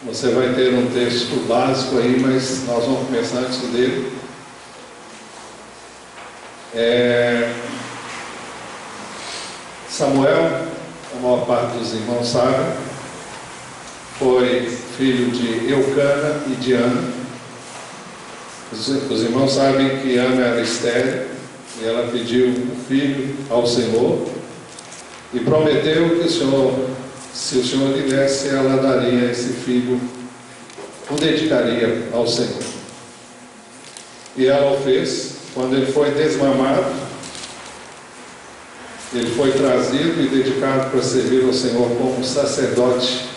Você vai ter um texto básico aí, mas nós vamos começar antes dele. Samuel, a maior parte dos irmãos sabe, foi filho de Eucana e de Ana. Os irmãos sabem que Ana era estéril e ela pediu um filho ao Senhor e prometeu que se o Senhor lhe desse, ela daria esse filho, o dedicaria ao Senhor. E ela o fez. Quando ele foi desmamado, ele foi trazido e dedicado para servir ao Senhor como sacerdote,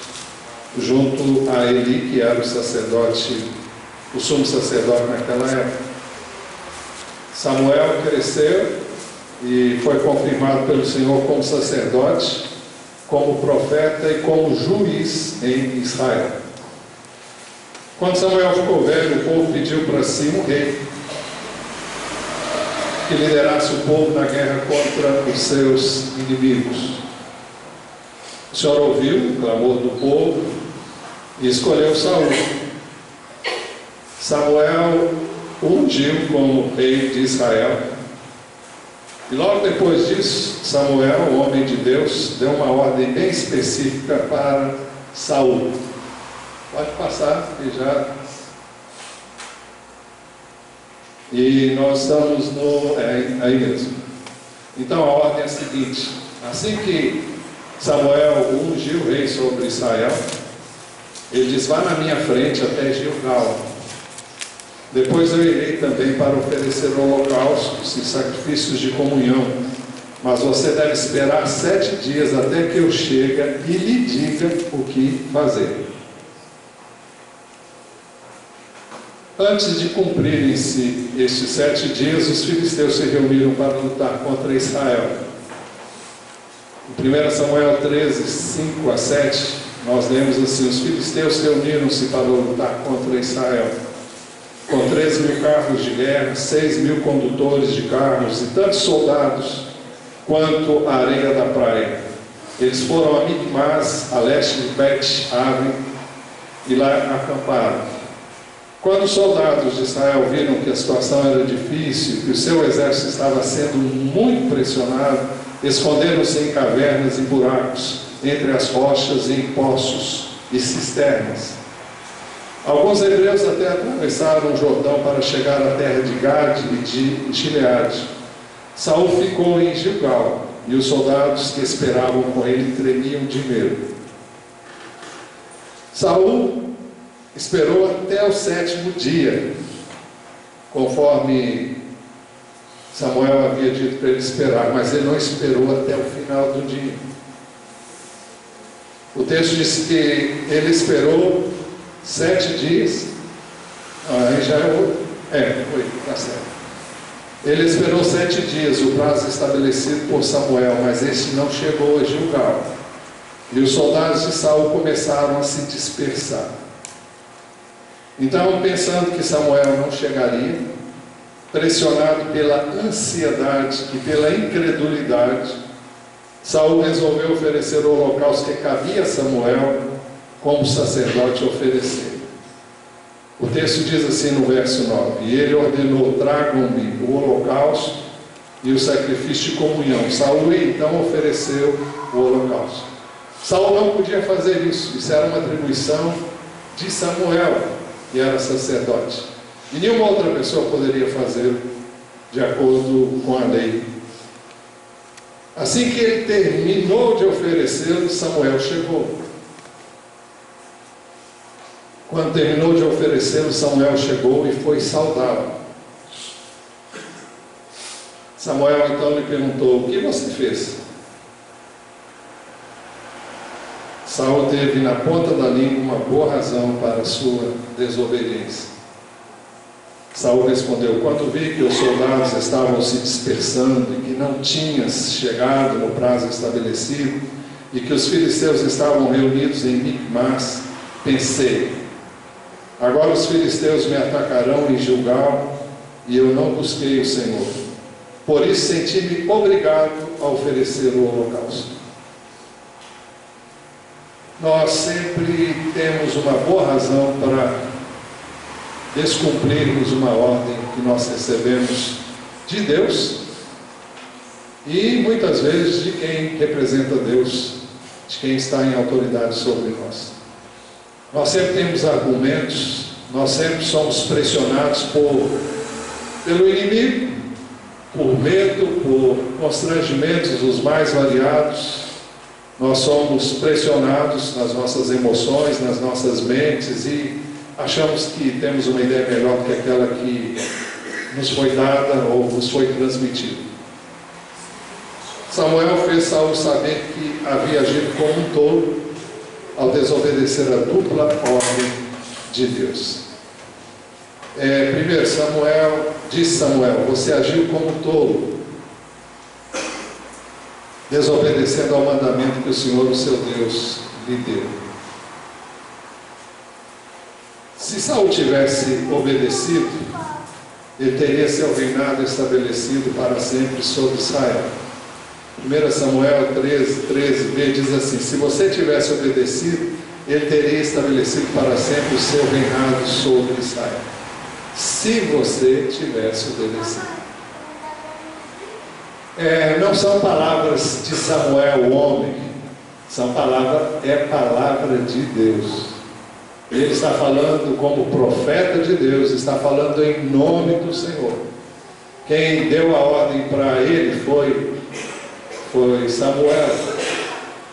junto a Eli, que era o sacerdote, o sumo sacerdote naquela época. Samuel cresceu e foi confirmado pelo Senhor como sacerdote, como profeta e como juiz em Israel. Quando Samuel ficou velho, o povo pediu para si um rei que liderasse o povo na guerra contra os seus inimigos. O Senhor ouviu o clamor do povo e escolheu Saul. Samuel o ungiu como rei de Israel. E logo depois disso, Samuel, o homem de Deus, deu uma ordem bem específica para Saul. Pode passar, que já... E nós estamos aí mesmo. Então a ordem é a seguinte: assim que Samuel ungiu o rei sobre Israel, ele diz: vá na minha frente até Gilgal. Depois eu irei também para oferecer holocaustos e sacrifícios de comunhão. Mas você deve esperar 7 dias até que eu chegue e lhe diga o que fazer. Antes de cumprirem-se estes 7 dias, os filisteus se reuniram para lutar contra Israel. Em 1 Samuel 13, 5 a 7, nós lemos assim: os filisteus reuniram-se para lutar contra Israel, com 13.000 carros de guerra, 6.000 condutores de carros e tantos soldados quanto a areia da praia. Eles foram a Micmas, a leste de Bet-Aven, e lá acamparam. Quando os soldados de Israel viram que a situação era difícil, que o seu exército estava sendo muito pressionado, esconderam-se em cavernas e buracos, entre as rochas e em poços e cisternas. Alguns hebreus até atravessaram o Jordão para chegar à terra de Gade e de Gileade. Saul ficou em Gilgal, e os soldados que esperavam com ele tremiam de medo. Saul esperou até o 7º dia, conforme Samuel havia dito para ele esperar, mas ele não esperou até o final do dia. O texto diz que ele esperou 7 dias. Aí já é outro. Está certo. Ele esperou 7 dias, o prazo estabelecido por Samuel, mas este não chegou a Gilgal. E os soldados de Saul começaram a se dispersar. Então, pensando que Samuel não chegaria, pressionado pela ansiedade e pela incredulidade, Saul resolveu oferecer o holocausto que cabia a Samuel como sacerdote oferecer. O texto diz assim no verso 9: e ele ordenou: tragam-me o holocausto e o sacrifício de comunhão. Saul então ofereceu o holocausto. Saul não podia fazer isso, isso era uma atribuição de Samuel, que era sacerdote, e nenhuma outra pessoa poderia fazer de acordo com a lei. Assim que ele terminou de oferecê-lo, Samuel chegou. Quando terminou de oferecê-lo, Samuel chegou e foi saudá-lo. Samuel então lhe perguntou: o que você fez? Saul teve na ponta da língua uma boa razão para a sua desobediência. Saul respondeu: quando vi que os soldados estavam se dispersando e que não tinhas chegado no prazo estabelecido e que os filisteus estavam reunidos em Micmas, pensei: agora os filisteus me atacarão em Gilgal e eu não busquei o Senhor. Por isso senti-me obrigado a oferecer o holocausto. nós sempre temos uma boa razão para descumprirmos uma ordem que nós recebemos de Deus e muitas vezes de quem representa Deus, de quem está em autoridade sobre nós. Nós sempre temos argumentos, nós sempre somos pressionados pelo inimigo, por medo, por constrangimentos os mais variados. Nós somos pressionados nas nossas emoções, nas nossas mentes e achamos que temos uma ideia melhor do que aquela que nos foi dada ou nos foi transmitida. Samuel fez Saul saber que havia agido como um tolo ao desobedecer a dupla ordem de Deus. 1 Samuel, disse Samuel, você agiu como um tolo, desobedecendo ao mandamento que o Senhor, o seu Deus, lhe deu. Se Saul tivesse obedecido, ele teria seu reinado estabelecido para sempre sobre Israel. 1 Samuel 13b diz assim: se você tivesse obedecido, ele teria estabelecido para sempre o seu reinado sobre Israel. Se você tivesse obedecido. Não são palavras de Samuel, o homem, é palavra de Deus. Ele está falando como profeta de Deus, está falando em nome do Senhor. Quem deu a ordem para ele foi Samuel.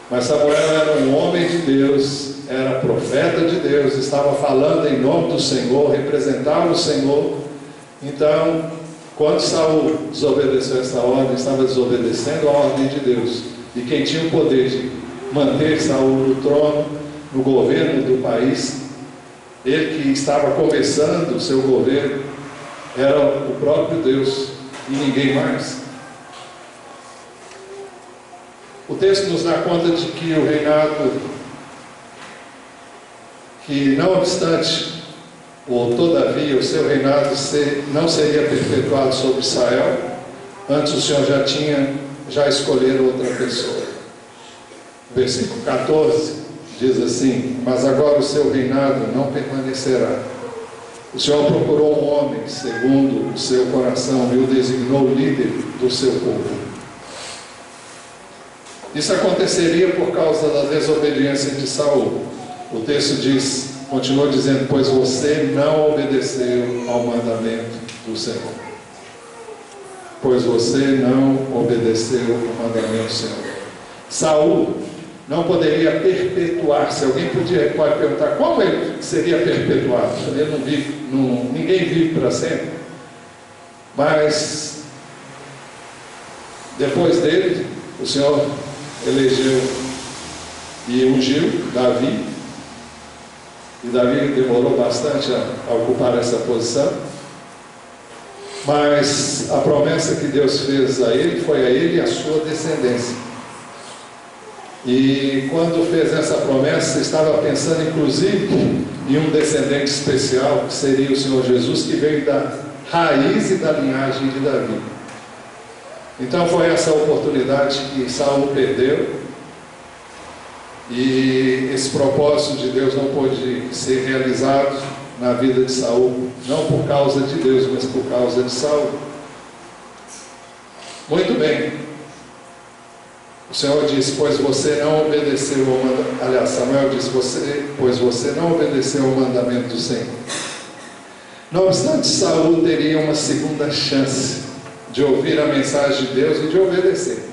Mas Samuel era um homem de Deus, era profeta de Deus, estava falando em nome do Senhor, representava o Senhor. Então, quando Saul desobedeceu essa ordem, estava desobedecendo a ordem de Deus. E quem tinha o poder de manter Saul no trono, no governo do país, ele que estava começando o seu governo, era o próprio Deus e ninguém mais. O texto nos dá conta de que o reinado, que não obstante, ou todavia, o seu reinado não seria perpetuado sobre Israel, antes o Senhor já escolheu outra pessoa. Versículo 14 diz assim: mas agora o seu reinado não permanecerá. O Senhor procurou um homem segundo o seu coração e o designou líder do seu povo. Isso aconteceria por causa da desobediência de Saul. O texto continua dizendo: pois você não obedeceu ao mandamento do Senhor. Pois você não obedeceu ao mandamento do Senhor. Saul não poderia perpetuar-se. Alguém pode perguntar: como ele seria perpetuado? Ele não vive, ninguém vive para sempre. Mas depois dele, o Senhor elegeu e ungiu Davi. E Davi demorou bastante a ocupar essa posição. Mas a promessa que Deus fez a ele foi a ele e a sua descendência. E quando fez essa promessa, estava pensando inclusive em um descendente especial, que seria o Senhor Jesus, que veio da raiz e da linhagem de Davi. Então foi essa oportunidade que Saul perdeu, e esse propósito de Deus não pôde ser realizado na vida de Saul, não por causa de Deus, mas por causa de Saul. Muito bem. O Senhor disse: pois você não obedeceu ao mandamento. Aliás, Samuel disse: pois você não obedeceu ao mandamento do Senhor. Não obstante, Saul teria uma segunda chance de ouvir a mensagem de Deus e de obedecer.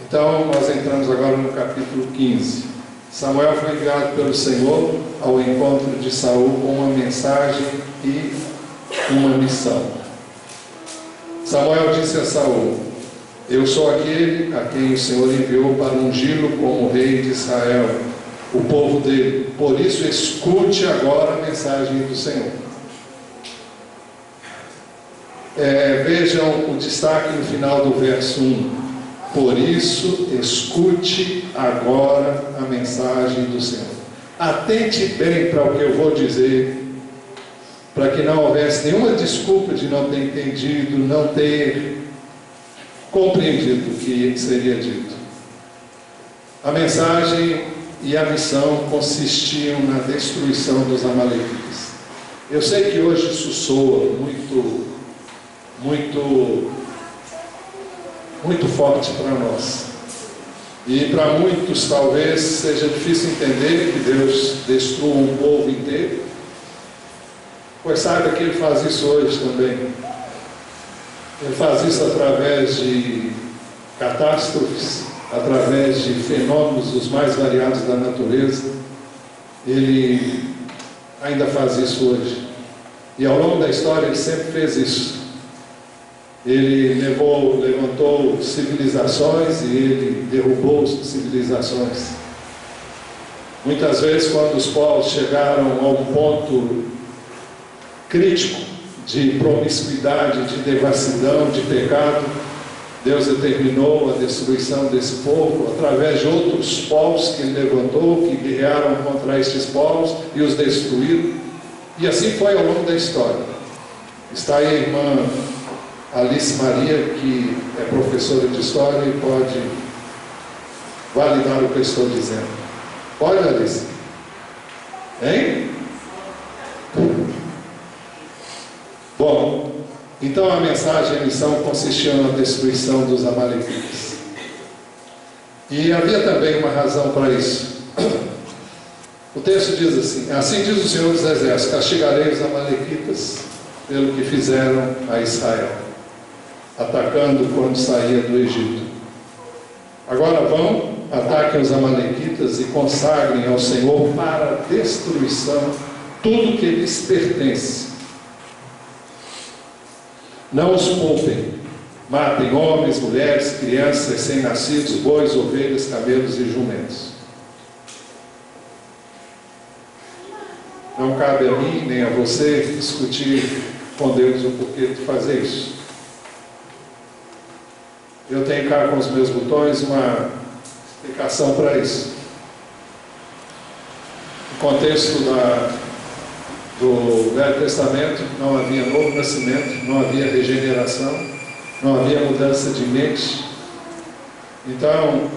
Então, nós entramos agora no capítulo 15. Samuel foi enviado pelo Senhor ao encontro de Saul com uma mensagem e uma missão. Samuel disse a Saul: eu sou aquele a quem o Senhor enviou para ungí-lo como rei de Israel, o povo dele. Por isso, escute agora a mensagem do Senhor. Vejam o destaque no final do verso 1. Por isso, escute agora a mensagem do Senhor. Atente bem para o que eu vou dizer, para que não houvesse nenhuma desculpa de não ter entendido, não ter compreendido o que seria dito. A mensagem e a missão consistiam na destruição dos amalequitas. Eu sei que hoje isso soa muito forte para nós. E para muitos talvez seja difícil entender que Deus destrua um povo inteiro. Pois saiba que Ele faz isso hoje também. Ele faz isso através de catástrofes, através de fenômenos os mais variados da natureza. Ele ainda faz isso hoje. E ao longo da história Ele sempre fez isso. Ele levantou civilizações e Ele derrubou civilizações. Muitas vezes, quando os povos chegaram a um ponto crítico de promiscuidade, de devassidão, de pecado, Deus determinou a destruição desse povo através de outros povos que Ele levantou, que guerrearam contra estes povos e os destruíram. E assim foi ao longo da história. Está aí a irmã Alice Maria, que é professora de história e pode validar o que eu estou dizendo. Pode, Alice? Hein? Bom, então a mensagem e a missão consistia na destruição dos amalequitas. E havia também uma razão para isso. O texto diz assim: assim diz o Senhor dos Exércitos, castigarei os amalequitas pelo que fizeram a Israel, atacando quando saía do Egito. Agora vão, ataquem os amalequitas e consagrem ao Senhor para a destruição tudo que lhes pertence. Não os poupem, matem homens, mulheres, crianças, recém-nascidos, bois, ovelhas, camelos e jumentos. Não cabe a mim nem a você discutir com Deus o porquê de fazer isso. Eu tenho cá com os meus botões uma explicação para isso. No contexto do Velho Testamento, não havia novo nascimento, não havia regeneração, não havia mudança de mente. Então,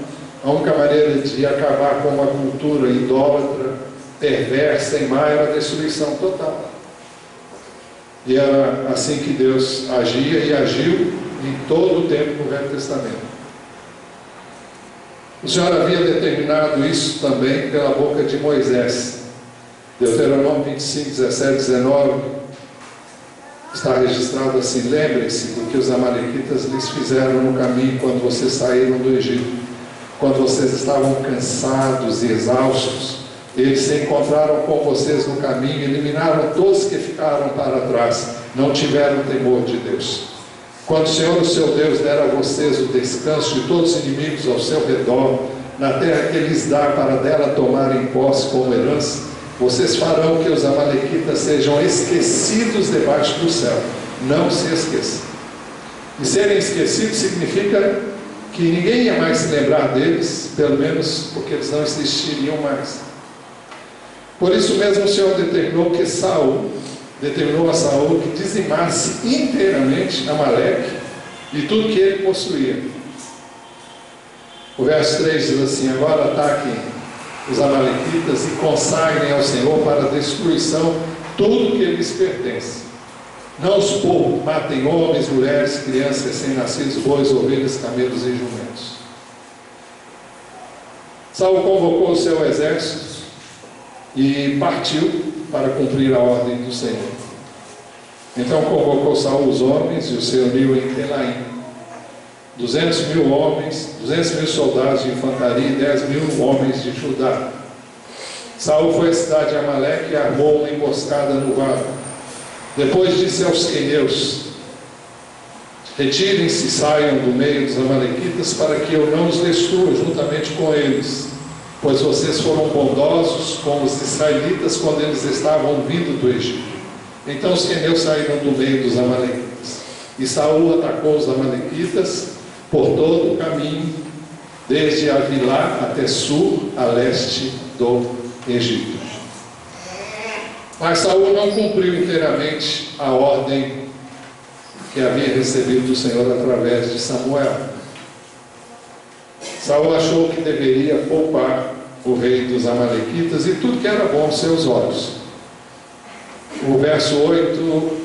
a única maneira de acabar com uma cultura idólatra, perversa e má, era a destruição total. E era assim que Deus agia e agiu em todo o tempo do Velho Testamento. O Senhor havia determinado isso também pela boca de Moisés. Deuteronômio 25, 17, 19 está registrado assim: lembrem-se do que os amalequitas lhes fizeram no caminho quando vocês saíram do Egito. Quando vocês estavam cansados e exaustos, eles se encontraram com vocês no caminho, eliminaram todos que ficaram para trás, não tiveram temor de Deus. Quando o Senhor, o seu Deus, der a vocês o descanso de todos os inimigos ao seu redor, na terra que Ele lhes dá para dela tomarem posse como herança, vocês farão que os amalequitas sejam esquecidos debaixo do céu. Não se esqueçam. E serem esquecidos significa que ninguém ia mais se lembrar deles, pelo menos porque eles não existiriam mais. Por isso mesmo o Senhor determinou a Saul que dizimasse inteiramente Amaleque e tudo que ele possuía. O verso 3 diz assim: agora ataquem os amalequitas e consagrem ao Senhor para a destruição tudo que lhes pertence. Não os poupem, matem homens, mulheres, crianças, recém-nascidos, bois, ovelhas, camelos e jumentos. Saul convocou o seu exército e partiu para cumprir a ordem do Senhor. Então convocou Saul os homens e os reuniu em Telaim. 200.000 homens, 200.000 soldados de infantaria e 10.000 homens de Judá. Saul foi à cidade de Amaleque e armou uma emboscada no vale. Depois disse aos queneus: retirem-se e saiam do meio dos amalequitas, para que eu não os destrua juntamente com eles, pois vocês foram bondosos com os israelitas quando eles estavam vindo do Egito. Então os queneus saíram do meio dos amalequitas, e Saul atacou os amalequitas por todo o caminho, desde Avilá até Sur, a leste do Egito. Mas Saul não cumpriu inteiramente a ordem que havia recebido do Senhor através de Samuel. Saul achou que deveria poupar o rei dos amalequitas e tudo que era bom aos seus olhos. O verso 8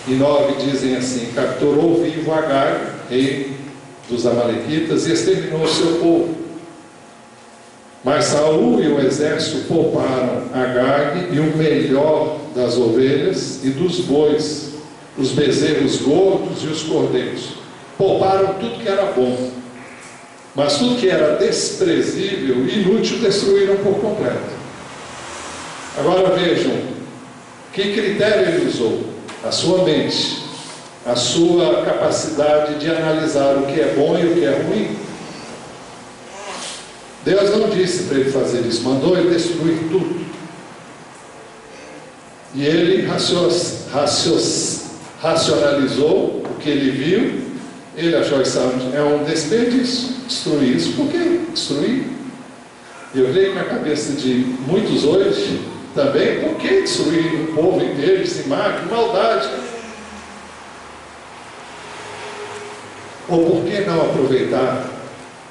e 9 dizem assim: capturou vivo Agag, rei dos amalequitas, e exterminou o seu povo. Mas Saul e o exército pouparam Agag e o melhor das ovelhas e dos bois, os bezerros gordos e os cordeiros. Pouparam tudo que era bom, mas tudo que era desprezível e inútil destruíram por completo. Agora vejam, que critério ele usou? A sua mente, a sua capacidade de analisar o que é bom e o que é ruim. Deus não disse para ele fazer isso, mandou ele destruir tudo. E ele racionalizou o que ele viu. Ele achou que é um desperdício destruir isso. Por que destruir? E eu creio que na cabeça de muitos hoje também, por que destruir um povo inteiro, dizimar? Que maldade! Ou por que não aproveitar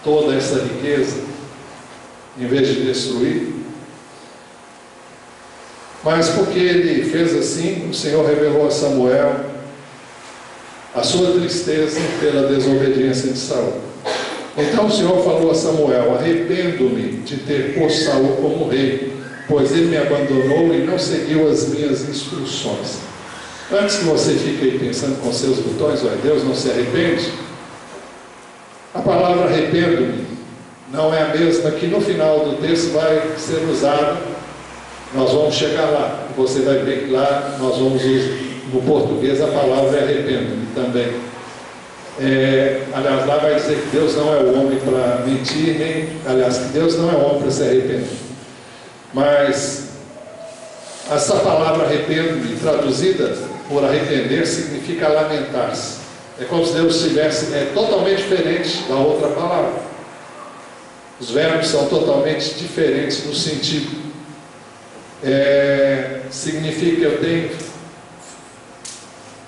toda essa riqueza em vez de destruir? Mas porque ele fez assim, o Senhor revelou a Samuel a sua tristeza pela desobediência de Saul. Então o Senhor falou a Samuel: arrependo-me de ter posto Saul como rei, pois ele me abandonou e não seguiu as minhas instruções. Antes que você fique aí pensando com seus botões, olha, Deus não se arrepende. A palavra arrependo-me não é a mesma que no final do texto vai ser usada. Nós vamos chegar lá, você vai ver que lá nós vamos usar. No português a palavra é arrependo-me também. Aliás, lá vai dizer que Deus não é o homem para mentir, que Deus não é homem para se arrepender. Mas essa palavra arrependo-me, traduzida por arrepender, significa lamentar-se. É como se Deus tivesse, totalmente diferente da outra palavra. Os verbos são totalmente diferentes no sentido. Significa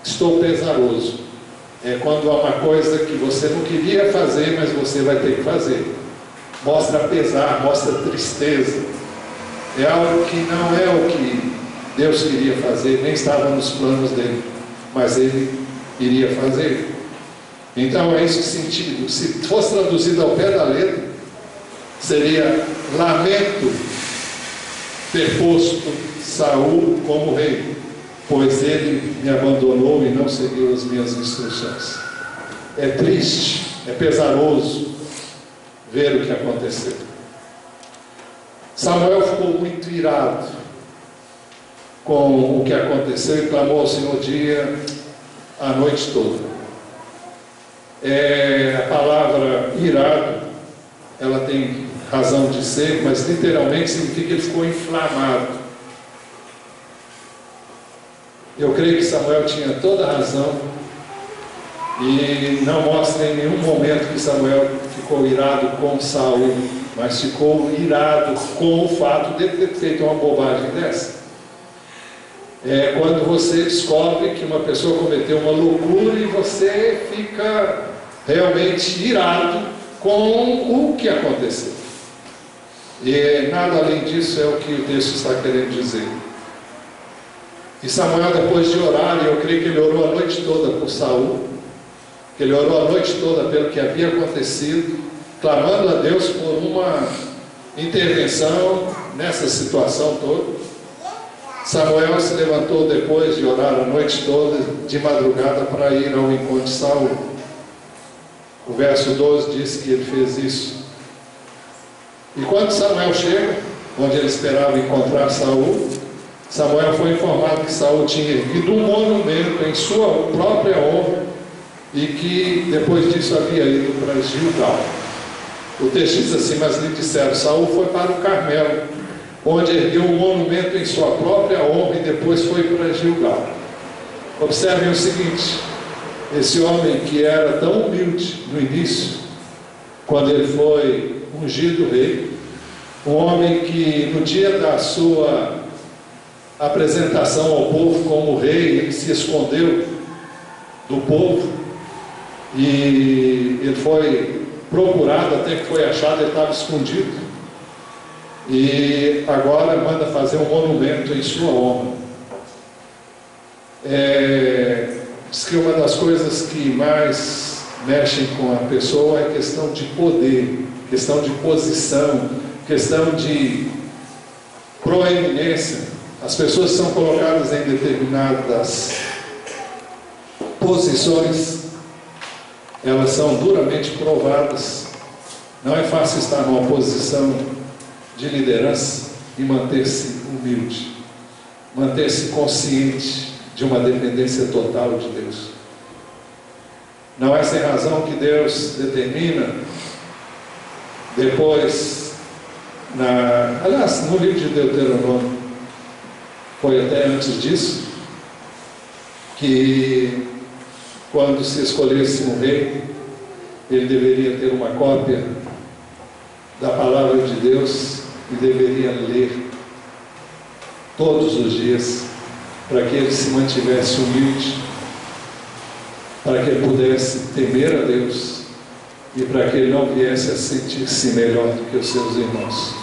estou pesaroso. É quando há uma coisa que você não queria fazer, mas você vai ter que fazer. Mostra pesar, mostra tristeza. É algo que não é o que Deus queria fazer, nem estava nos planos dele, mas ele iria fazer. Então é esse sentido. Se fosse traduzido ao pé da letra, seria: lamento ter posto Saul como rei, pois ele me abandonou e não seguiu as minhas instruções. É triste, é pesaroso ver o que aconteceu. Samuel ficou muito irado com o que aconteceu e clamou ao Senhor dia, a noite toda. A palavra irado, ela tem razão de ser, mas literalmente significa que ele ficou inflamado. Eu creio que Samuel tinha toda a razão, e não mostra em nenhum momento que Samuel ficou irado com Saul, mas ficou irado com o fato de ter feito uma bobagem dessa. É quando você descobre que uma pessoa cometeu uma loucura e você fica realmente irado com o que aconteceu. E nada além disso é o que o texto está querendo dizer. E Samuel, depois de orar, e eu creio que ele orou a noite toda por Saul, que ele orou a noite toda pelo que havia acontecido, clamando a Deus por uma intervenção nessa situação toda. Samuel se levantou depois de orar a noite toda, de madrugada, para ir ao encontro de Saul. O verso 12 diz que ele fez isso. E quando Samuel chega, onde ele esperava encontrar Saul, Samuel foi informado que Saul tinha erguido um monumento em sua própria honra e que depois disso havia ido para Gilgal. O texto diz assim: mas lhe disseram: Saul foi para o Carmelo, onde ergueu um monumento em sua própria honra e depois foi para Gilgal. Observem o seguinte: esse homem que era tão humilde no início, quando ele foi ungido rei, um homem que no dia da sua apresentação ao povo como rei, ele se escondeu do povo, e ele foi procurado até que foi achado, ele estava escondido. E agora manda fazer um monumento em sua honra. Diz que uma das coisas que mais mexem com a pessoa é questão de poder, questão de posição, questão de proeminência. As pessoas são colocadas em determinadas posições, elas são duramente provadas. Não é fácil estar numa posição de liderança e manter-se humilde, manter-se consciente de uma dependência total de Deus. Não é sem razão que Deus determina depois, aliás, no livro de Deuteronômio, foi até antes disso, que quando se escolhesse um rei, ele deveria ter uma cópia da palavra de Deus e deveria ler todos os dias, para que ele se mantivesse humilde, para que ele pudesse temer a Deus e para que ele não viesse a sentir-se melhor do que os seus irmãos.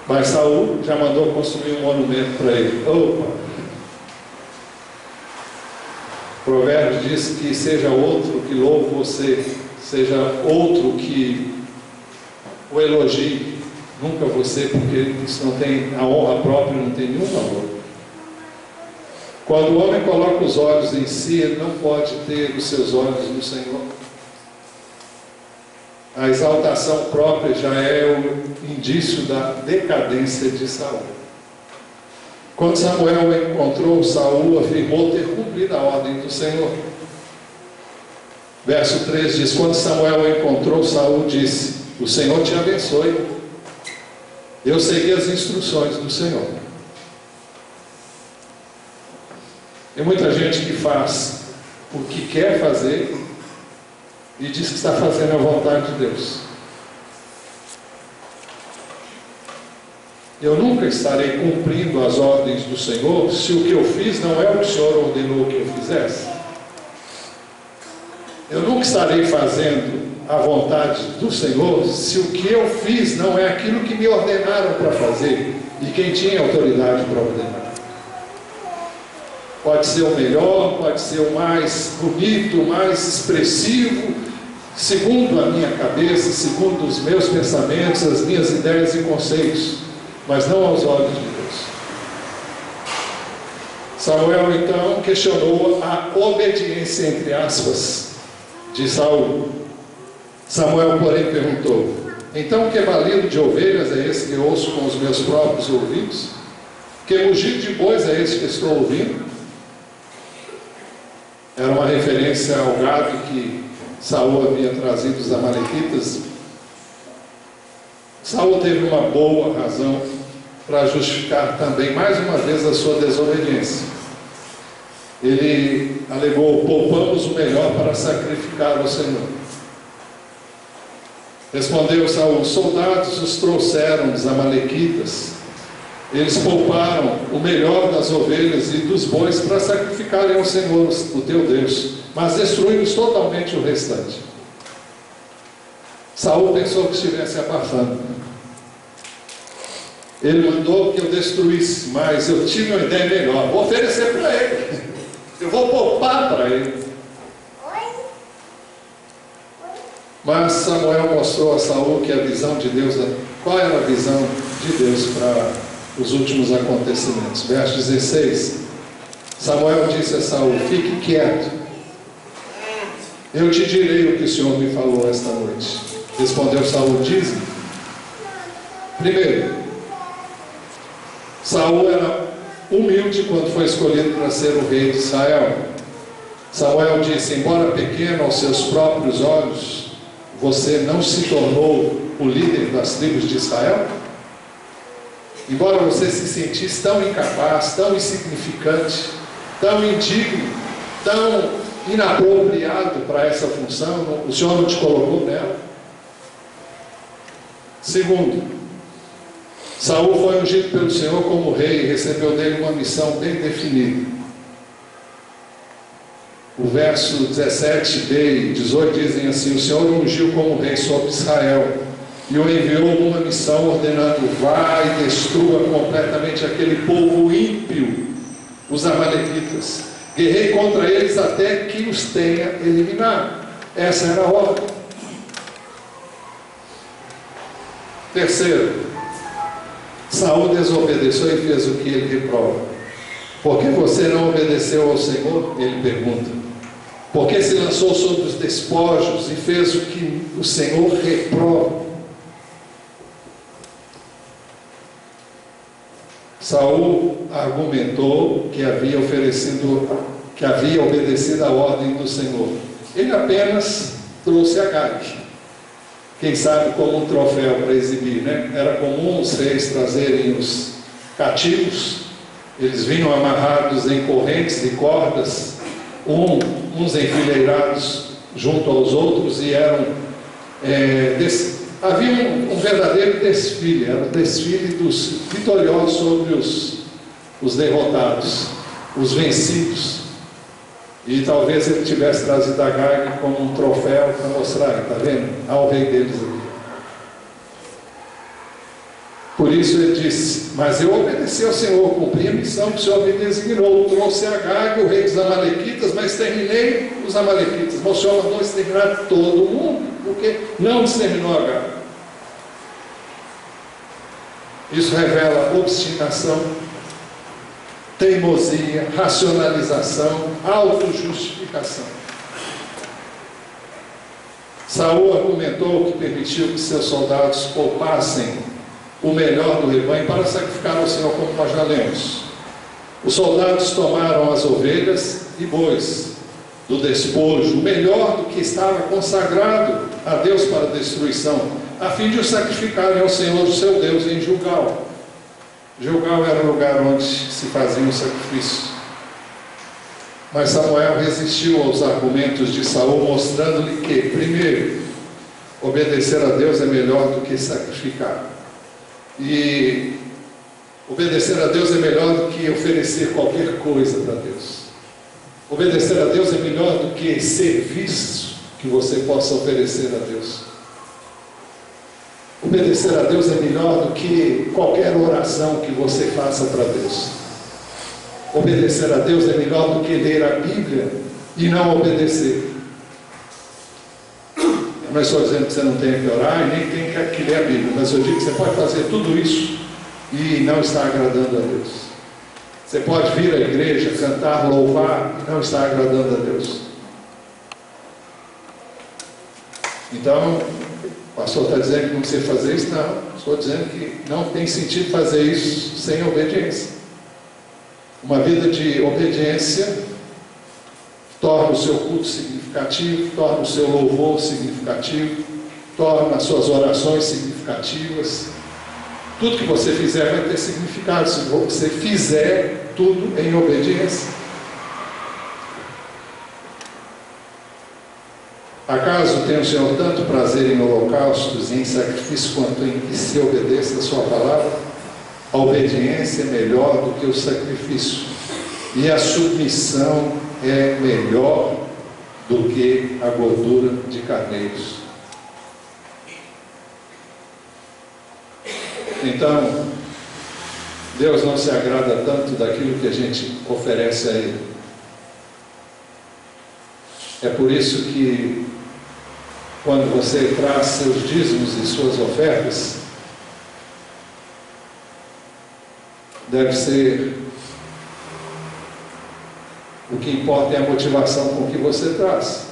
Mas Saul já mandou construir um monumento para ele. Opa! Provérbios diz que seja outro que louve você, seja outro que o elogie, nunca você, porque isso não tem, a honra própria não tem nenhum valor. Quando o homem coloca os olhos em si, ele não pode ter os seus olhos no Senhor. A exaltação própria já é o indício da decadência de Saul. Quando Samuel encontrou Saul, afirmou ter cumprido a ordem do Senhor. Verso 3 diz: quando Samuel encontrou Saul, disse: o Senhor te abençoe. Eu segui as instruções do Senhor. Tem muita gente que faz o que quer fazer e diz que está fazendo a vontade de Deus. Eu nunca estarei cumprindo as ordens do Senhor se o que eu fiz não é o que o Senhor ordenou que eu fizesse. Eu nunca estarei fazendo a vontade do Senhor se o que eu fiz não é aquilo que me ordenaram para fazer e quem tinha autoridade para ordenar. Pode ser o melhor, pode ser o mais bonito, o mais expressivo, segundo a minha cabeça, segundo os meus pensamentos, as minhas ideias e conceitos, mas não aos olhos de Deus. Samuel então questionou a obediência, entre aspas, de Saul. Samuel, porém, perguntou: então que balido de ovelhas é esse que eu ouço com os meus próprios ouvidos? Que mugido de bois é esse que estou ouvindo? Era uma referência ao gado que Saul havia trazido dos amalequitas. Saul teve uma boa razão para justificar também, mais uma vez, a sua desobediência. Ele alegou: poupamos o melhor para sacrificar ao Senhor. Respondeu Saul: os soldados os trouxeram dos amalequitas. Eles pouparam o melhor das ovelhas e dos bois para sacrificarem ao Senhor, o teu Deus, mas destruímos totalmente o restante. Saul pensou que estivesse abafando. Ele mandou que eu destruísse, mas eu tive uma ideia melhor. Vou oferecer para ele. Eu vou poupar para ele. Mas Samuel mostrou a Saul que a visão de Deus, qual era a visão de Deus para os últimos acontecimentos. Verso 16: Samuel disse a Saul: fique quieto, eu te direi o que o Senhor me falou esta noite. Respondeu Saul: diz-me. Primeiro, Saul era humilde quando foi escolhido para ser o rei de Israel. Samuel disse: embora pequeno aos seus próprios olhos, você não se tornou o líder das tribos de Israel? Embora você se sentisse tão incapaz, tão insignificante, tão indigno, tão inapropriado para essa função, o Senhor não te colocou nela. Segundo, Saul foi ungido pelo Senhor como rei e recebeu dele uma missão bem definida. O verso 17b e 18 dizem assim: o Senhor o ungiu como rei sobre Israel e o enviou numa missão ordenando: vá e destrua completamente aquele povo ímpio, os amalequitas. Guerrei contra eles até que os tenha eliminado. Essa era a ordem. Terceiro, Saul desobedeceu e fez o que ele reprova. Por que você não obedeceu ao Senhor? Ele pergunta. Por que se lançou sobre os despojos e fez o que o Senhor reprova? Saul argumentou que havia obedecido a ordem do Senhor. Ele apenas trouxe Agag, quem sabe como um troféu para exibir, né? Era comum os reis trazerem os cativos. Eles vinham amarrados em correntes e cordas, uns enfileirados junto aos outros, e havia um verdadeiro desfile. Era o desfile dos vitoriosos sobre os derrotados, os vencidos. E talvez ele tivesse trazido Agag como um troféu para mostrar, está vendo? Ao rei deles aqui. Por isso ele disse: mas eu obedeci ao Senhor, cumpri a missão que o Senhor me designou. Trouxe Agag, o rei dos amalequitas, mas exterminei os amalequitas. Mas o Senhor mandou exterminar todo mundo, porque não exterminou Agag. Isso revela obstinação, teimosia, racionalização, autojustificação. Saul argumentou que permitiu que seus soldados poupassem o melhor do rebanho para sacrificar ao Senhor, como nós já lemos. Os soldados tomaram as ovelhas e bois do despojo, o melhor do que estava consagrado a Deus para destruição, a fim de o sacrificarem ao Senhor, o seu Deus, em Gilgal. Gilgal era o lugar onde se fazia o sacrifício. Mas Samuel resistiu aos argumentos de Saul, mostrando-lhe que, primeiro, obedecer a Deus é melhor do que sacrificar. E obedecer a Deus é melhor do que oferecer qualquer coisa para Deus. Obedecer a Deus é melhor do que serviço que você possa oferecer a Deus. Obedecer a Deus é melhor do que qualquer oração que você faça para Deus. Obedecer a Deus é melhor do que ler a Bíblia e não obedecer. Não estou dizendo que você não tem que orar e nem tem que ler a Bíblia, mas eu digo que você pode fazer tudo isso e não estar agradando a Deus. Você pode vir à igreja, cantar, louvar e não estar agradando a Deus. Então, o pastor está dizendo que não precisa fazer isso? Não, estou dizendo que não tem sentido fazer isso sem obediência. Uma vida de obediência torna o seu culto significativo, torna o seu louvor significativo, torna as suas orações significativas. Tudo que você fizer vai ter significado, se você fizer tudo em obediência. Acaso tem o Senhor tanto prazer em holocaustos e em sacrifício quanto em que se obedeça a sua palavra? A obediência é melhor do que o sacrifício, e a submissão é melhor do que a gordura de carneiros. Então, Deus não se agrada tanto daquilo que a gente oferece a Ele. É por isso que, quando você traz seus dízimos e suas ofertas, deve ser, o que importa é a motivação com que você traz.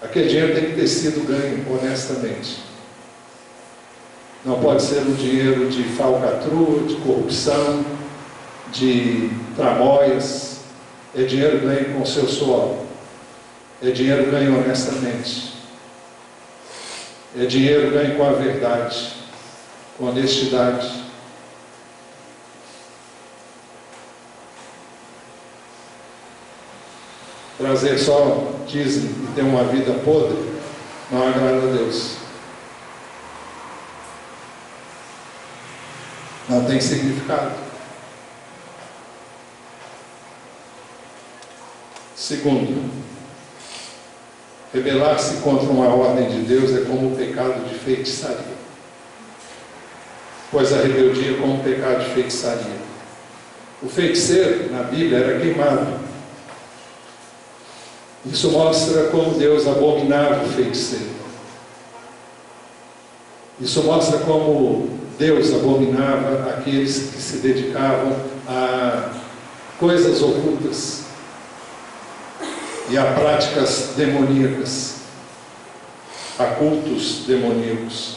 Aquele dinheiro tem que ter sido ganho honestamente. Não pode ser um dinheiro de falcatrua, de corrupção, de tramóias. É dinheiro ganho com o seu suor. É dinheiro ganho honestamente. É dinheiro ganho com a verdade, com honestidade. Trazer só dízimo e ter uma vida podre não agrada a Deus. Não tem significado. Segundo, rebelar-se contra uma ordem de Deus é como o pecado de feitiçaria. Pois a rebeldia é como o pecado de feitiçaria. O feiticeiro, na Bíblia, era queimado. Isso mostra como Deus abominava o feiticeiro. Isso mostra como Deus abominava aqueles que se dedicavam a coisas ocultas e a práticas demoníacas, a cultos demoníacos.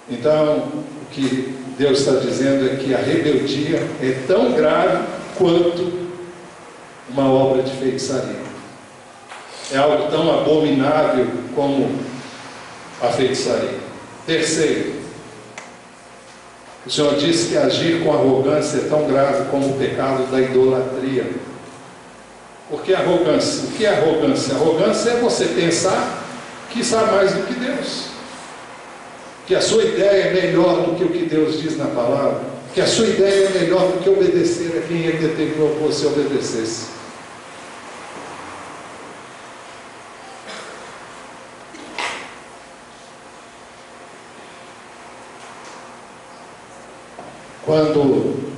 Então, o que Deus está dizendo é que a rebeldia é tão grave quanto uma obra de feitiçaria. É algo tão abominável como a feitiçaria. Terceiro, o Senhor disse que agir com arrogância é tão grave como o pecado da idolatria. Por que arrogância? O que é arrogância? Arrogância é você pensar que sabe mais do que Deus, que a sua ideia é melhor do que o que Deus diz na palavra, que a sua ideia é melhor do que obedecer a quem Ele determinou que você obedecesse. Quando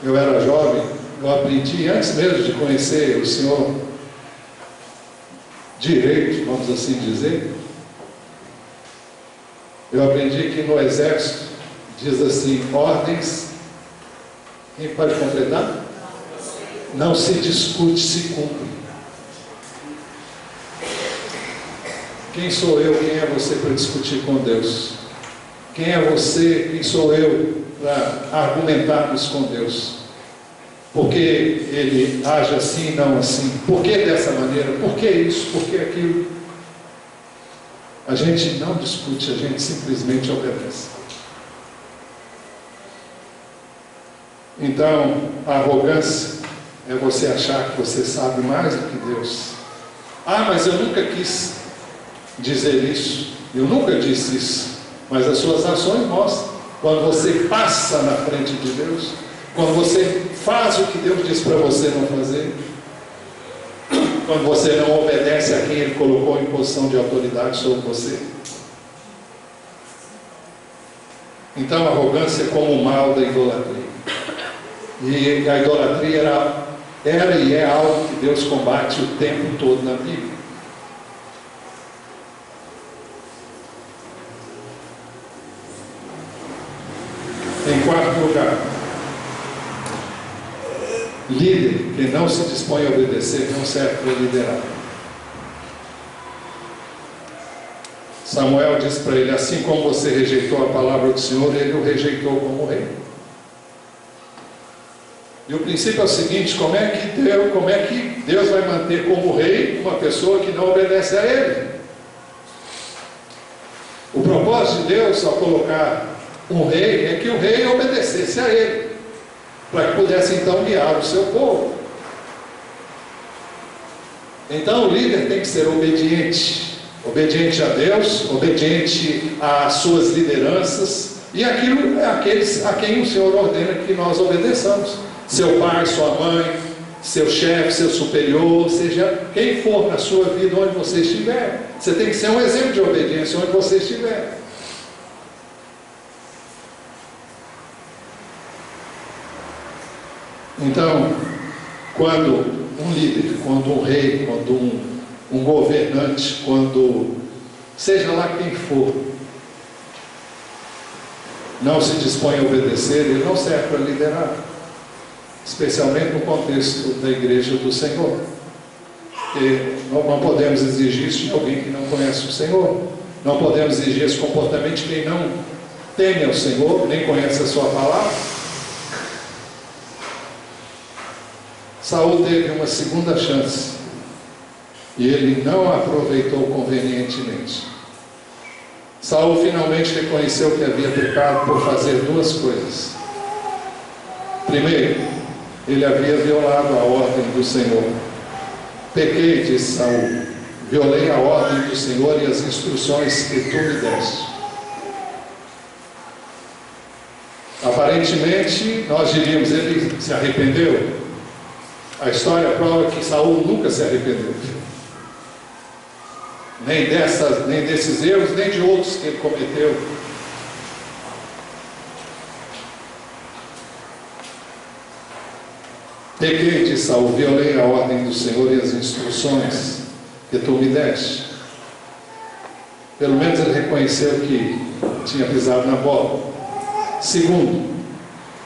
eu era jovem, eu aprendi, antes mesmo de conhecer o Senhor direito, vamos assim dizer, eu aprendi que no exército diz assim, ordens, quem pode completar? Não se discute, se cumpre. Quem sou eu, quem é você para discutir com Deus? Quem é você, quem sou eu para argumentarmos com Deus? Por que Ele age assim e não assim? Por que dessa maneira? Por que isso? Por que aquilo? A gente não discute, a gente simplesmente obedece. Então, a arrogância é você achar que você sabe mais do que Deus. Ah, mas eu nunca quis dizer isso, eu nunca disse isso, mas as suas ações mostram. Quando você passa na frente de Deus, quando você faz o que Deus diz para você não fazer, quando você não obedece a quem Ele colocou em posição de autoridade sobre você. Então a arrogância é como o mal da idolatria. E a idolatria era e é algo que Deus combate o tempo todo na Bíblia. Em quarto lugar, líder que não se dispõe a obedecer não serve para liderar. Samuel disse para ele, assim como você rejeitou a palavra do Senhor, ele o rejeitou como rei. E o princípio é o seguinte, como é que Deus vai manter como rei uma pessoa que não obedece a Ele? O propósito de Deus ao colocar um rei é que o rei obedecesse a Ele, para que pudesse então guiar o seu povo. Então o líder tem que ser obediente a Deus, obediente às suas lideranças e àqueles a quem o Senhor ordena que nós obedeçamos. Seu pai, sua mãe, seu chefe, seu superior, seja quem for na sua vida, onde você estiver. Você tem que ser um exemplo de obediência onde você estiver. Então, quando um líder, quando um rei, quando um governante, quando seja lá quem for, não se dispõe a obedecer, ele não serve para liderar, especialmente no contexto da igreja do Senhor. Porque não podemos exigir isso de alguém que não conhece o Senhor, não podemos exigir esse comportamento de quem não teme ao Senhor, nem conhece a sua palavra. Saul teve uma segunda chance e ele não a aproveitou convenientemente. Saul finalmente reconheceu que havia pecado por fazer duas coisas. Primeiro, ele havia violado a ordem do Senhor. Pequei, disse Saul, violei a ordem do Senhor e as instruções que tu me deste. Aparentemente, nós diríamos, ele se arrependeu. A história prova que Saul nunca se arrependeu. Nem desses erros, nem de outros que ele cometeu. Pequei, disse Saul, violei a ordem do Senhor e as instruções que tu me deste. Pelo menos ele reconheceu que tinha pisado na bola. Segundo,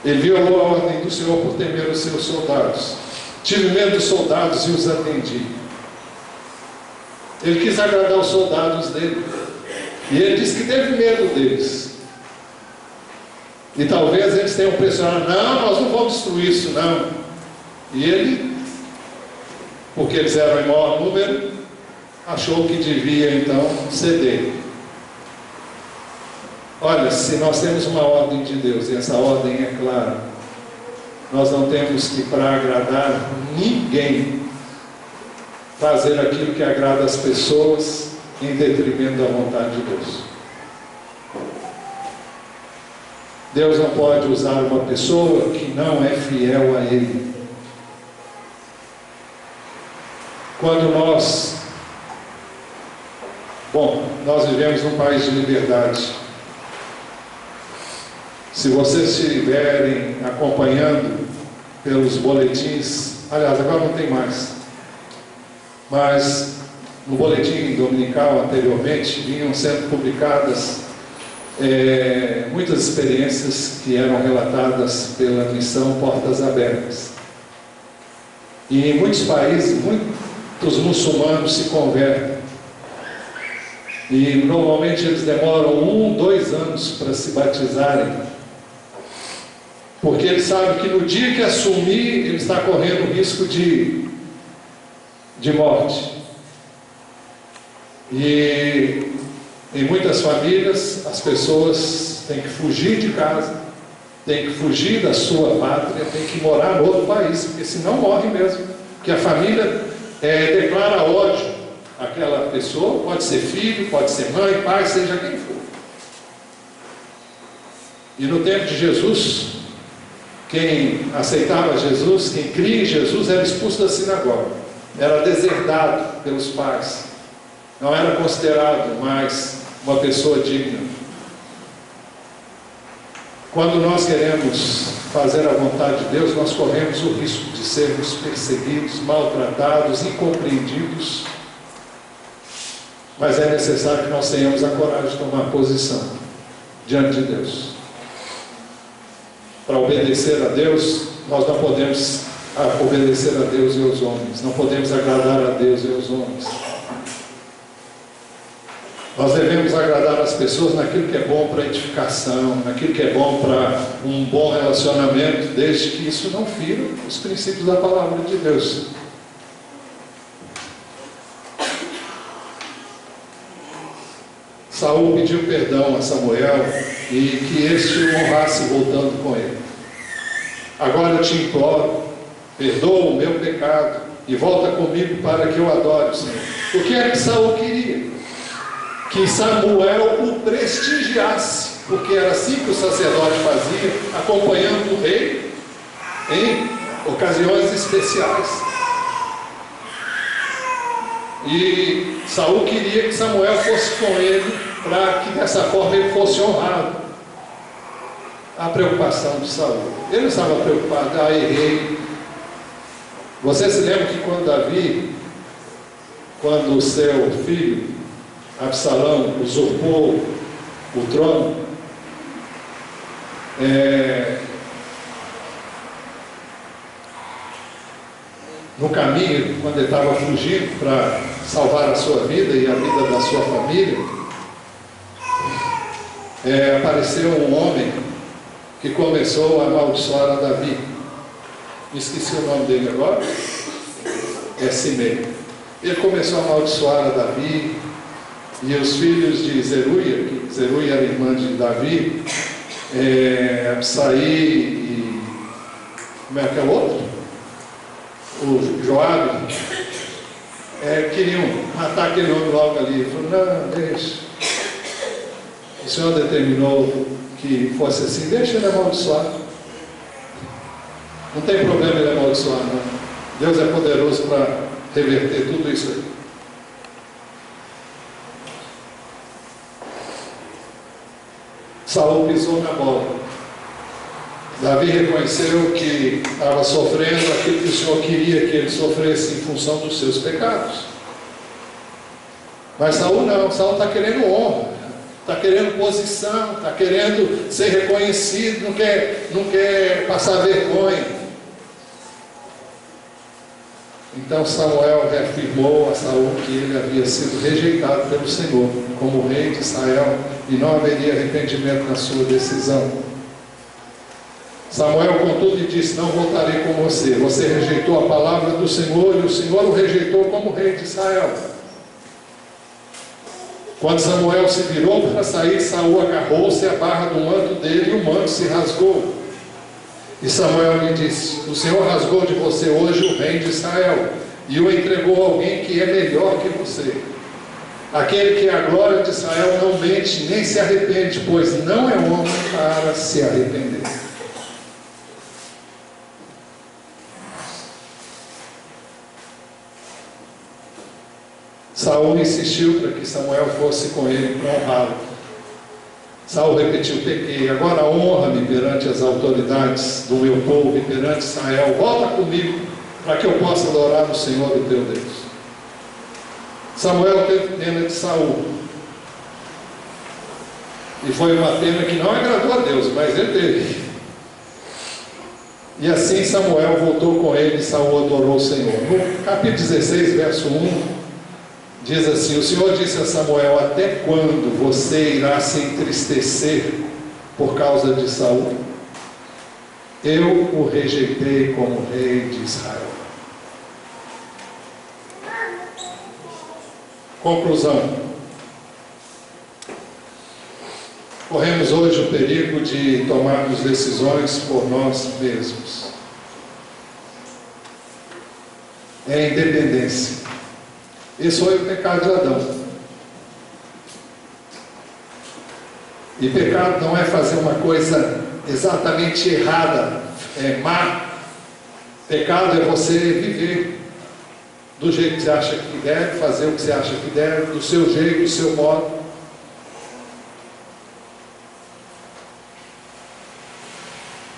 ele violou a ordem do Senhor por temer os seus soldados. Tive medo dos soldados e os atendi. Ele quis agradar os soldados dele. E ele disse que teve medo deles. E talvez eles tenham pressionado, não, nós não vamos destruir isso não. E ele, porque eles eram em maior número, achou que devia então ceder. Olha, se nós temos uma ordem de Deus, e essa ordem é clara, nós não temos que, para agradar ninguém, fazer aquilo que agrada as pessoas em detrimento da vontade de Deus. Deus não pode usar uma pessoa que não é fiel a Ele. Quando nós vivemos num país de liberdade. Se vocês estiverem acompanhando pelos boletins, aliás, agora não tem mais, mas no boletim dominical anteriormente vinham sendo publicadas muitas experiências que eram relatadas pela missão Portas Abertas. E em muitos países, muitos muçulmanos se convertem. E normalmente eles demoram 1, 2 anos para se batizarem. Porque ele sabe que no dia que assumir, ele está correndo o risco de morte. E em muitas famílias, as pessoas têm que fugir de casa, têm que fugir da sua pátria, têm que morar no outro país, porque senão morre mesmo. Porque a família declara ódio àquela pessoa, pode ser filho, pode ser mãe, pai, seja quem for. E no tempo de Jesus, quem aceitava Jesus, quem cria em Jesus, era expulso da sinagoga, era deserdado pelos pais, não era considerado mais uma pessoa digna. Quando nós queremos fazer a vontade de Deus, nós corremos o risco de sermos perseguidos, maltratados, incompreendidos, mas é necessário que nós tenhamos a coragem de tomar posição diante de Deus. Para obedecer a Deus, nós não podemos obedecer a Deus e aos homens, não podemos agradar a Deus e aos homens. Nós devemos agradar as pessoas naquilo que é bom para edificação, naquilo que é bom para um bom relacionamento, desde que isso não fira os princípios da palavra de Deus. Saul pediu perdão a Samuel e que este o honrasse voltando com ele. Agora eu te imploro, perdoa o meu pecado e volta comigo para que eu adore o Senhor. O que é que Saul queria? Que Samuel o prestigiasse, porque era assim que o sacerdote fazia, acompanhando o rei em ocasiões especiais. E Saul queria que Samuel fosse com ele, para que dessa forma ele fosse honrado. A preocupação de Saul, ele não estava preocupado, errei. Você se lembra que quando o seu filho Absalão usurpou o trono, no caminho, quando ele estava fugindo para salvar a sua vida e a vida da sua família, apareceu um homem que começou a amaldiçoar a Davi. Me esqueci o nome dele agora. É Simei. Ele começou a amaldiçoar a Davi e os filhos de Zeruia, que Zeruia era irmã de Davi, Absai e como é que é o outro? O Joabe, queriam matar aquele homem logo ali. Ele falou, não, deixa. O Senhor determinou que fosse assim, deixa ele amaldiçoar. Não tem problema ele amaldiçoar, não. Deus é poderoso para reverter tudo isso aí. Saul pisou na bola. Davi reconheceu que estava sofrendo aquilo que o Senhor queria que ele sofresse em função dos seus pecados. Mas Saul não, Saul está querendo honra, está querendo posição, está querendo ser reconhecido, não quer passar vergonha. Então Samuel reafirmou a Saul que ele havia sido rejeitado pelo Senhor como rei de Israel e não haveria arrependimento na sua decisão. Samuel, contudo, lhe disse: não voltarei com você. Você rejeitou a palavra do Senhor e o Senhor o rejeitou como rei de Israel. Quando Samuel se virou para sair, Saul agarrou-se à barra do manto dele e o manto se rasgou. E Samuel lhe disse: o Senhor rasgou de você hoje o rei de Israel e o entregou a alguém que é melhor que você. Aquele que é a glória de Israel não mente nem se arrepende, pois não é homem para se arrepender. Saul insistiu para que Samuel fosse com ele para honrá-lo. Saul repetiu: pequei, agora honra-me perante as autoridades do meu povo e perante Israel. Volta comigo para que eu possa adorar o Senhor, o teu Deus. Samuel teve pena de Saul. E foi uma pena que não agradou a Deus, mas ele teve. E assim Samuel voltou com ele e Saul adorou o Senhor. No capítulo 16, verso 1, diz assim: o Senhor disse a Samuel: até quando você irá se entristecer por causa de Saul? Eu o rejeitei como rei de Israel. Conclusão: corremos hoje o perigo de tomarmos decisões por nós mesmos. É independência. Esse foi o pecado de Adão. E pecado não é fazer uma coisa exatamente errada, é má. Pecado é você viver do jeito que você acha que deve, fazer o que você acha que deve, do seu jeito, do seu modo.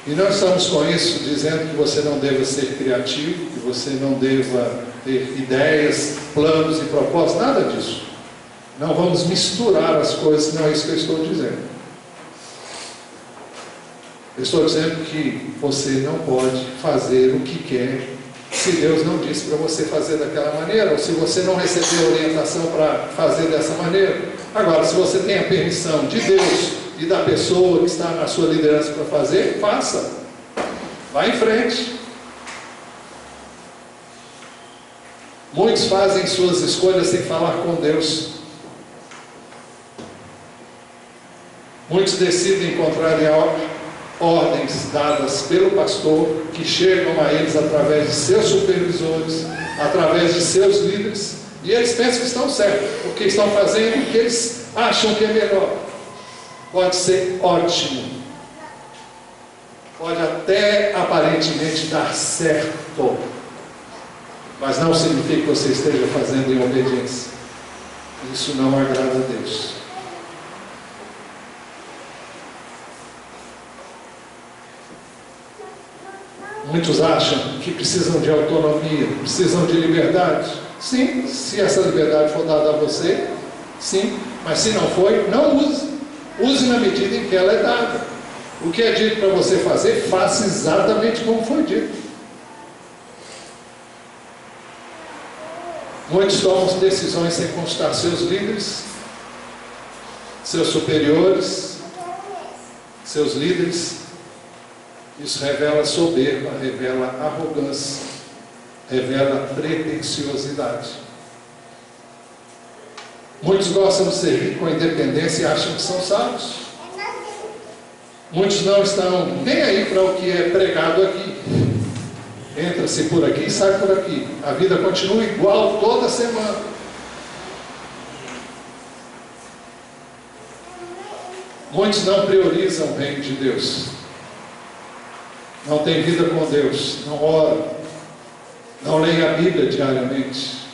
E não estamos com isso dizendo que você não deva ser criativo, que você não deva ter ideias, planos e propósitos, nada disso. Não vamos misturar as coisas, não é isso que eu estou dizendo. Eu estou dizendo que você não pode fazer o que quer se Deus não disse para você fazer daquela maneira, ou se você não recebeu orientação para fazer dessa maneira. Agora, se você tem a permissão de Deus e da pessoa que está na sua liderança para fazer, faça. Vá em frente. Muitos fazem suas escolhas sem falar com Deus. Muitos decidem encontrar ordens dadas pelo pastor, que chegam a eles através de seus supervisores, através de seus líderes, e eles pensam que estão certos, porque estão fazendo o que eles acham que é melhor. Pode ser ótimo, pode até aparentemente dar certo, mas não significa que você esteja fazendo em obediência. Isso não agrada a Deus. Muitos acham que precisam de autonomia, precisam de liberdade. Sim, se essa liberdade for dada a você, sim, mas se não foi, não use. Use na medida em que ela é dada. O que é dito para você fazer, faça exatamente como foi dito. Muitos tomam decisões sem consultar seus líderes, seus superiores, seus líderes. Isso revela soberba, revela arrogância, revela pretensiosidade. Muitos gostam de servir com independência e acham que são sábios. Muitos não estão nem aí para o que é pregado aqui. Entra-se por aqui e sai por aqui. A vida continua igual toda semana. Muitos não priorizam o reino de Deus. Não tem vida com Deus, não oram, Não leem a Bíblia diariamente.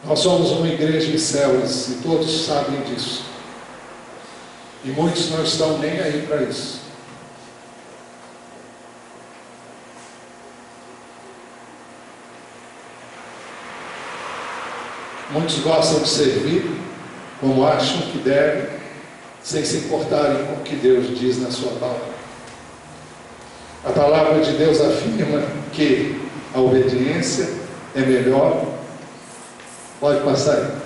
Nós somos uma igreja em células e todos sabem disso. E muitos não estão nem aí para isso. Muitos gostam de servir como acham que devem, sem se importarem com o que Deus diz na sua palavra. A palavra de Deus afirma que a obediência é melhor. Pode passar aí.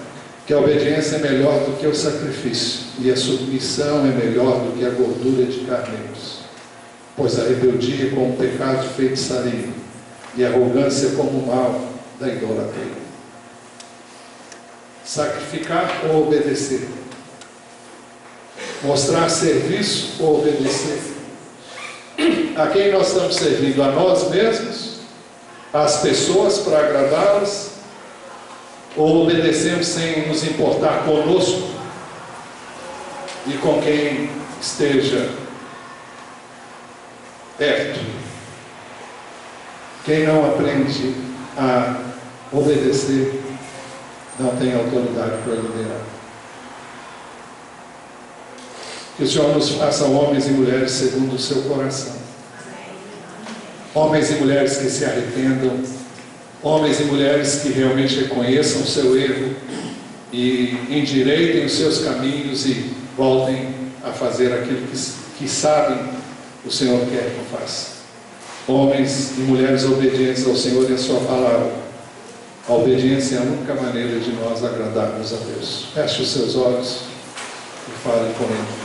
Que a obediência é melhor do que o sacrifício, e a submissão é melhor do que a gordura de carneiros. Pois a rebeldia é como um pecado de feitiçaria, e a arrogância como o mal da idolatria. Sacrificar ou obedecer? Mostrar serviço ou obedecer? A quem nós estamos servindo? A nós mesmos? Às pessoas para agradá-las? Ou obedecemos sem nos importar conosco e com quem esteja perto? Quem não aprende a obedecer não tem autoridade para liderar. Que o Senhor nos faça homens e mulheres segundo o seu coração. Homens e mulheres que se arrependam. Homens e mulheres que realmente reconheçam o seu erro e endireitem os seus caminhos e voltem a fazer aquilo que sabem o Senhor quer que faça. Homens e mulheres obedientes ao Senhor e à sua palavra. A obediência é a única maneira de nós agradarmos a Deus. Feche os seus olhos e fale com Ele.